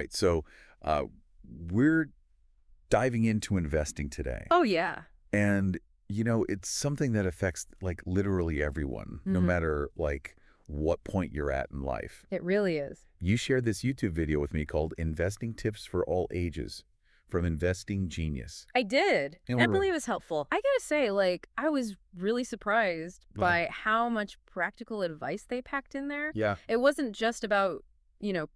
right. So we're diving into investing today. Oh, yeah. And, it's something that affects like literally everyone, no matter like what point you're at in life. It really is. You shared this YouTube video with me called Investing Tips for All Ages from Investing Genius. I did. And I believe it was helpful. I gotta say, like, I was really surprised by how much practical advice they packed in there. Yeah. It wasn't just about,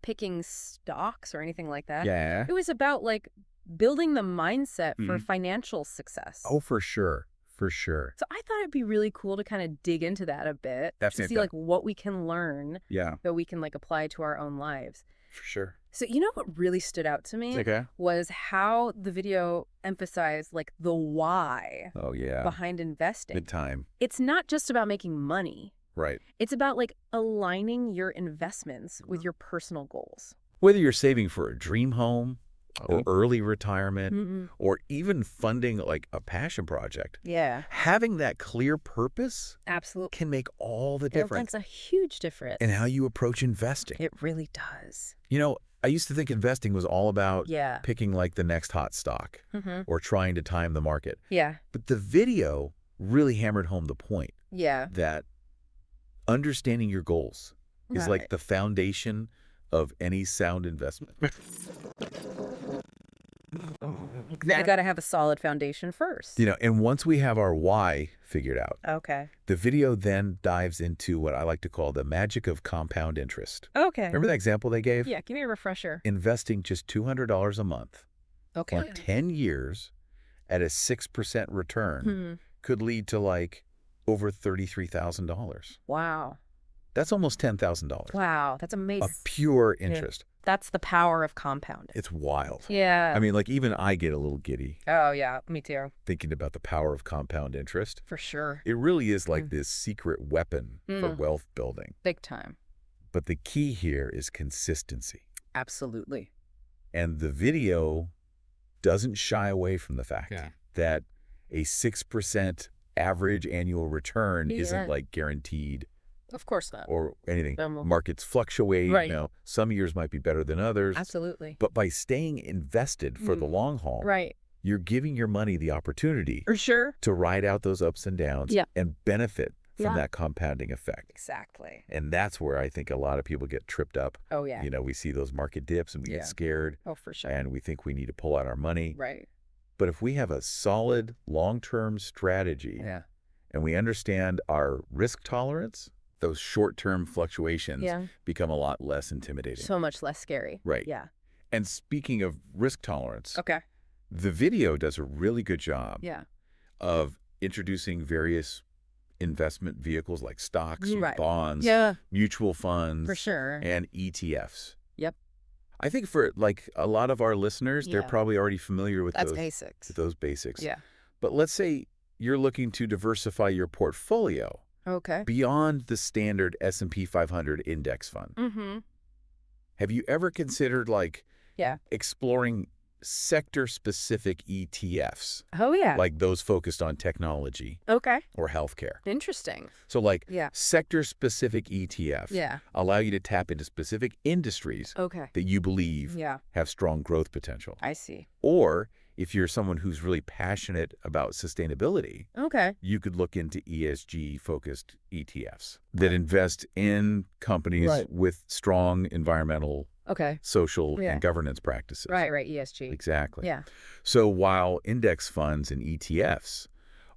picking stocks or anything like that. Yeah. It was about, like, building the mindset for financial success. Oh, for sure. For sure. So I thought it'd be really cool to kind of dig into that a bit. That's to see, like, what we can learn Yeah, that we can, like, apply to our own lives. for sure. So what really stood out to me Okay. was how the video emphasized, like, the why Oh, yeah. behind investing. Big time. It's not just about making money. Right. It's about, like, aligning your investments with your personal goals. Whether you're saving for a dream home or early retirement or even funding like a passion project, Yeah, having that clear purpose absolutely. can make all the It difference makes a huge difference. in how you approach investing. It really does. I used to think investing was all about Yeah. picking like the next hot stock or trying to time the market. Yeah. But the video really hammered home the point Yeah. that understanding your goals is like the foundation of any sound investment. You got to have a solid foundation first. And once we have our why figured out, Okay. the video then dives into what I like to call the magic of compound interest. Okay. Remember that example they gave? Yeah, give me a refresher. Investing just $200 a month Okay. for 10 years at a 6% return could lead to like over $33,000. Wow. That's almost $10,000. Wow, that's amazing. Of pure interest. That's the power of compounding. It's wild. Yeah. I mean, like even I get a little giddy Oh, yeah, me too. thinking about the power of compound interest. For sure. It really is like this secret weapon for wealth building. Big time. But the key here is consistency. Absolutely. And the video doesn't shy away from the fact that a 6% average annual return isn't like guaranteed Of course not. or anything. Markets fluctuate. Right. Some years might be better than others. Absolutely. But by staying invested for the long haul, Right. you're giving your money the opportunity For sure. to ride out those ups and downs and benefit from that compounding effect. Exactly. And that's where I think a lot of people get tripped up. Oh, yeah. We see those market dips and we get scared Oh, for sure. and we think we need to pull out our money. Right. But if we have a solid long-term strategy and we understand our risk tolerance, those short-term fluctuations become a lot less intimidating. So much less scary. Right. Yeah. And speaking of risk tolerance, Okay. the video does a really good job Yeah. of introducing various investment vehicles like stocks, Right. bonds, Yeah. mutual funds, For sure. and ETFs. Yep. I think for like a lot of our listeners, they're Yeah. probably already familiar with That's those basics. those basics. Yeah. But let's say you're looking to diversify your portfolio Okay. beyond the standard S&P 500 index fund. Mm-hmm. Have you ever considered like Yeah. exploring sector-specific ETFs, Oh, yeah. like those focused on technology Okay. or healthcare? Interesting. So like Yeah. sector-specific ETFs Yeah. allow you to tap into specific industries Okay. that you believe Yeah. have strong growth potential. I see. Or if you're someone who's really passionate about sustainability, Okay. you could look into ESG-focused ETFs that invest in companies with strong environmental, Okay. social, Yeah. and governance practices. Right. ESG. Exactly. Yeah. So while index funds and ETFs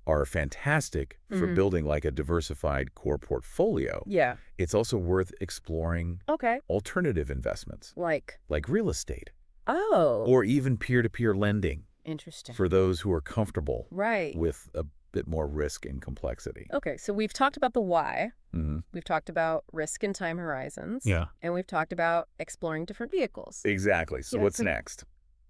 are fantastic for building like a diversified core portfolio, Yeah. it's also worth exploring Okay. alternative investments Like. like real estate Oh. or even peer-to-peer lending Interesting. for those who are comfortable Right. with a bit more risk and complexity. Okay. So we've talked about the why. Mm-hmm. We've talked about risk and time horizons. Yeah. And we've talked about exploring different vehicles. Exactly. So Yeah, what's so- next?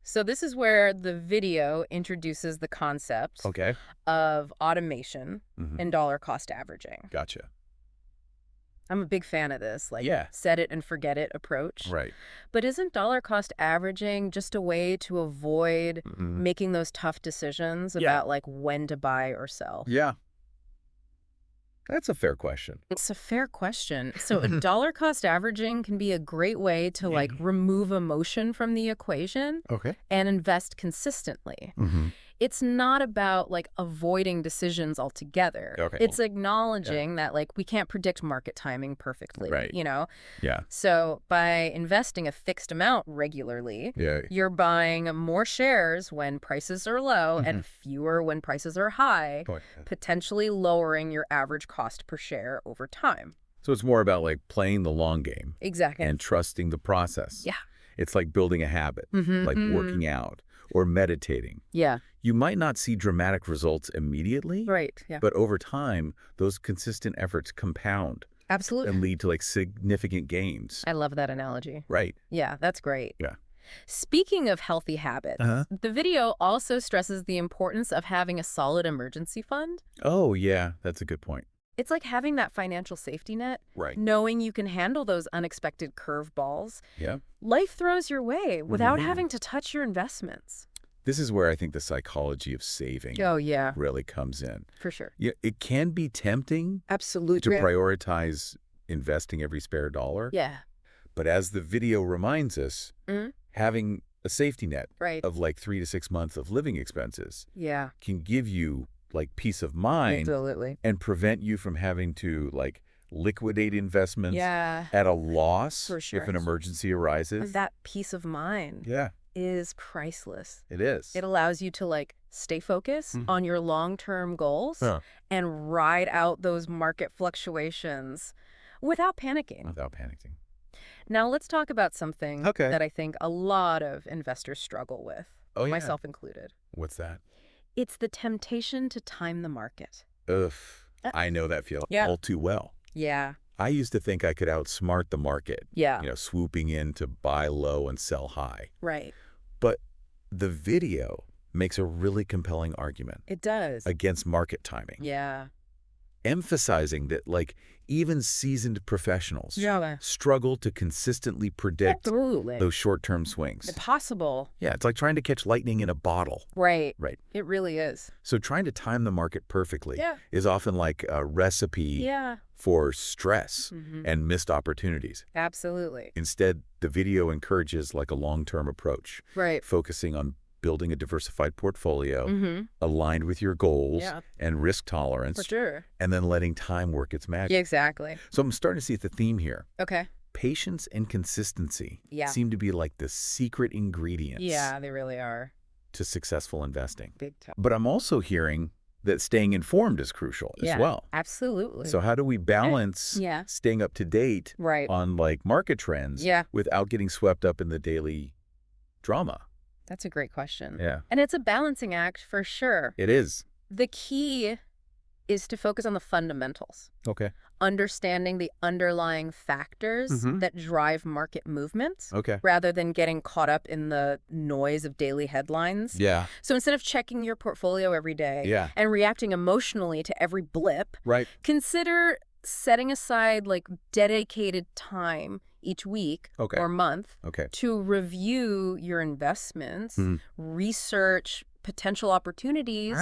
So this is where the video introduces the concept Okay. of automation Mhm. and dollar cost averaging. Gotcha. I'm a big fan of this, like Yeah. set it and forget it approach. Right. But isn't dollar cost averaging just a way to avoid Mhm. making those tough decisions Yeah. about like when to buy or sell? Yeah. That's a fair question. It's a fair question. So dollar cost averaging can be a great way to like remove emotion from the equation and invest consistently. It's not about like avoiding decisions altogether. It's acknowledging that like we can't predict market timing perfectly, you know? So by investing a fixed amount regularly, you're buying more shares when prices are low and fewer when prices are high, potentially lowering your average cost per share over time. So it's more about like playing the long game. Exactly. And trusting the process. It's like building a habit, like working out or meditating. You might not see dramatic results immediately, but over time, those consistent efforts compound. Absolutely. And lead to like significant gains. I love that analogy. Yeah, that's great. Speaking of healthy habits, the video also stresses the importance of having a solid emergency fund. Oh, yeah, that's a good point. It's like having that financial safety net, knowing you can handle those unexpected curveballs. Life throws your way without having to touch your investments. This is where I think the psychology of saving really comes in. For sure. Yeah, it can be tempting to prioritize investing every spare dollar. But as the video reminds us, having a safety net of like 3 to 6 months of living expenses can give you like peace of mind and prevent you from having to like liquidate investments at a loss if an emergency arises. That peace of mind is priceless. It is. It allows you to like stay focused on your long-term goals and ride out those market fluctuations without panicking. Now let's talk about something that I think a lot of investors struggle with, myself included. What's that? It's the temptation to time the market. Ugh, I know that feeling all too well. I used to think I could outsmart the market, you know, swooping in to buy low and sell high. But the video makes a really compelling argument. It does. Against market timing. Emphasizing that like even seasoned professionals struggle to consistently predict those short-term swings. Impossible. Yeah, it's like trying to catch lightning in a bottle. It really is. So trying to time the market perfectly is often like a recipe for stress and missed opportunities. Absolutely. Instead, the video encourages like a long-term approach, focusing on building a diversified portfolio aligned with your goals and risk tolerance, and then letting time work its magic. Exactly. So I'm starting to see the theme here. Okay. Patience and consistency seem to be like the secret ingredients. They really are. To successful investing. Big time. But I'm also hearing that staying informed is crucial as well. Absolutely. So how do we balance staying up to date on like market trends without getting swept up in the daily drama? That's a great question. And it's a balancing act for sure. It is. The key is to focus on the fundamentals. Understanding the underlying factors that drive market movements rather than getting caught up in the noise of daily headlines. So instead of checking your portfolio every day and reacting emotionally to every blip, consider setting aside like dedicated time each week or month to review your investments, research potential opportunities,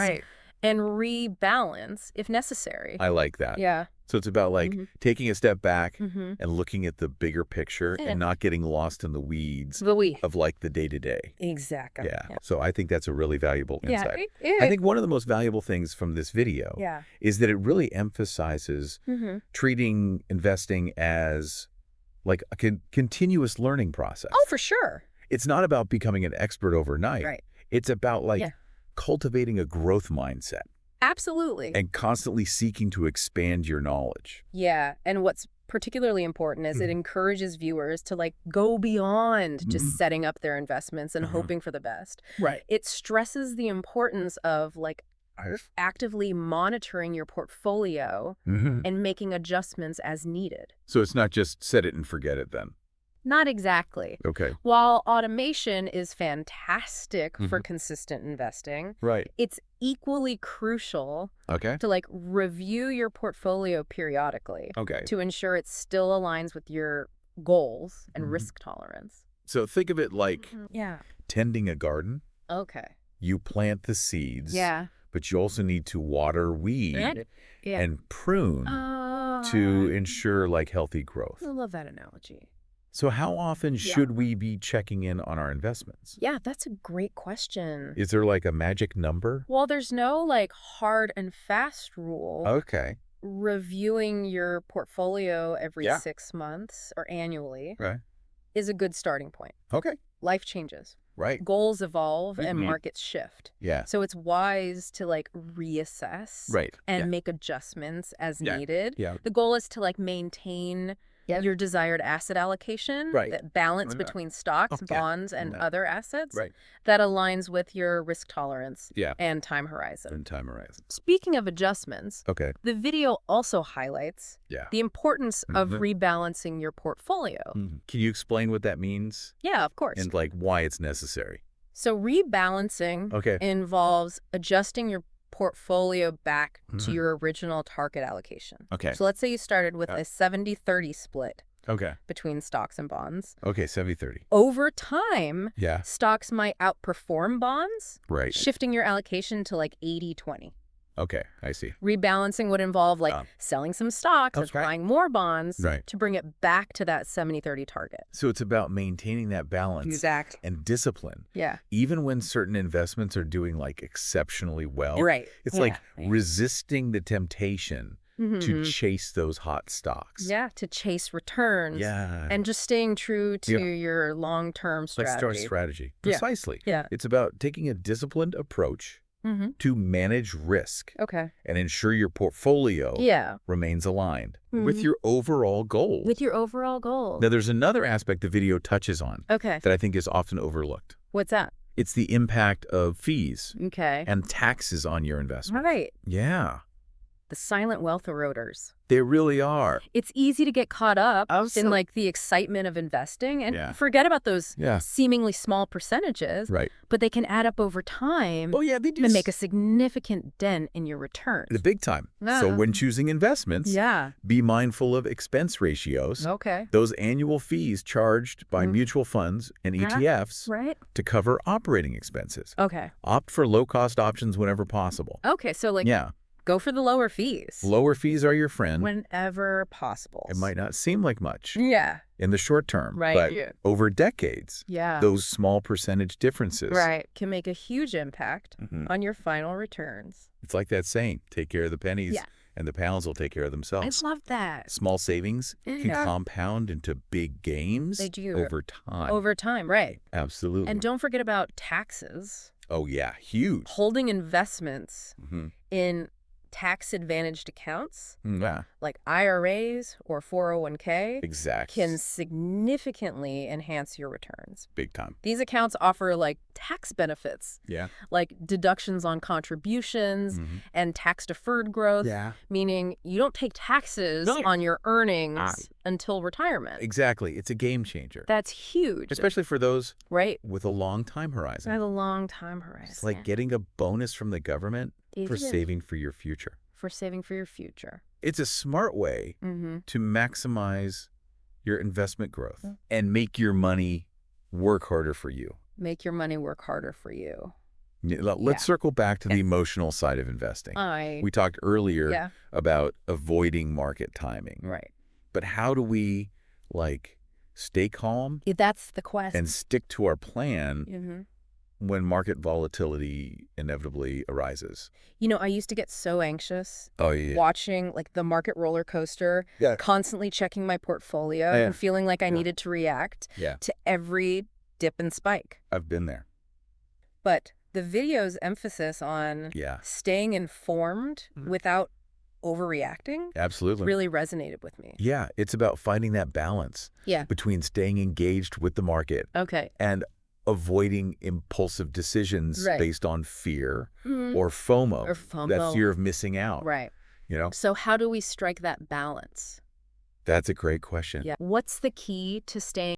and rebalance if necessary. I like that. So it's about like taking a step back and looking at the bigger picture and not getting lost in the weeds of like the day-to-day. Exactly. So I think that's a really valuable insight. I think one of the most valuable things from this video is that it really emphasizes treating investing as like a continuous learning process. Oh, for sure. It's not about becoming an expert overnight. It's about like cultivating a growth mindset. Absolutely. And constantly seeking to expand your knowledge. And what's particularly important is it encourages viewers to like go beyond just setting up their investments and hoping for the best. It stresses the importance of like actively monitoring your portfolio and making adjustments as needed. So it's not just set it and forget it then? Not exactly. While automation is fantastic for consistent investing, it's equally crucial to like review your portfolio periodically to ensure it still aligns with your goals and risk tolerance. So think of it like tending a garden. You plant the seeds, but you also need to water, weed, and prune to ensure like healthy growth. I love that analogy. So how often should we be checking in on our investments? Yeah, that's a great question. Is there like a magic number? Well, there's no like hard and fast rule. Okay. Reviewing your portfolio every 6 months or annually is a good starting point. Okay. Life changes. Right. Goals evolve and markets shift. Yeah. So it's wise to like reassess and make adjustments as needed. Yeah. The goal is to like maintain your desired asset allocation, that balance between stocks, bonds, and other assets that aligns with your risk tolerance and time horizon. Speaking of adjustments, the video also highlights the importance of rebalancing your portfolio. Can you explain what that means? Yeah, of course. And like why it's necessary? So rebalancing involves adjusting your portfolio back to your original target allocation. So let's say you started with a 70-30 split between stocks and bonds. 70-30. Over time, stocks might outperform bonds, shifting your allocation to like 80-20. I see. Rebalancing would involve like selling some stocks or buying more bonds to bring it back to that 70-30 target. So it's about maintaining that balance and discipline. Yeah. Even when certain investments are doing like exceptionally well. It's like resisting the temptation to chase those hot stocks. Yeah, to chase returns. Yeah. And just staying true to your long-term strategy. Like strategy. Precisely. Yeah. It's about taking a disciplined approach to manage risk and ensure your portfolio remains aligned with your overall goals. Now, there's another aspect the video touches on that I think is often overlooked. What's that? It's the impact of fees and taxes on your investment. Yeah. The silent wealth eroders. They really are. It's easy to get caught up in like the excitement of investing and forget about those seemingly small percentages, but they can add up over time they do. And make a significant dent in your returns. The big time. So when choosing investments, be mindful of expense ratios. Those annual fees charged by mutual funds and ETFs to cover operating expenses. Opt for low-cost options whenever possible. So like go for the lower fees. Lower fees are your friend. Whenever possible. It might not seem like much in the short term, but over decades, those small percentage differences can make a huge impact on your final returns. It's like that saying, take care of the pennies and the pounds will take care of themselves. I love that. Small savings can compound into big gains over time. Over time, Absolutely. And don't forget about taxes. Oh, yeah, huge. Holding investments in tax-advantaged accounts, like IRAs or 401k, can significantly enhance your returns. Big time. These accounts offer like tax benefits, like deductions on contributions and tax-deferred growth, meaning you don't take taxes on your earnings until retirement. Exactly. It's a game changer. That's huge. Especially for those with a long time horizon. It's like getting a bonus from the government for saving for your future. It's a smart way to maximize your investment growth and make your money work harder for you. Let's circle back to the emotional side of investing. We talked earlier about avoiding market timing. But how do we like stay calm? That's the question. And stick to our plan when market volatility inevitably arises? You know, I used to get so anxious watching like the market roller coaster, constantly checking my portfolio and feeling like I needed to react to every dip and spike. I've been there. But the video's emphasis on staying informed without overreacting really resonated with me. Yeah, it's about finding that balance between staying engaged with the market and avoiding impulsive decisions based on fear or FOMO, that fear of missing out. You know? So how do we strike that balance? That's a great question. What's the key to staying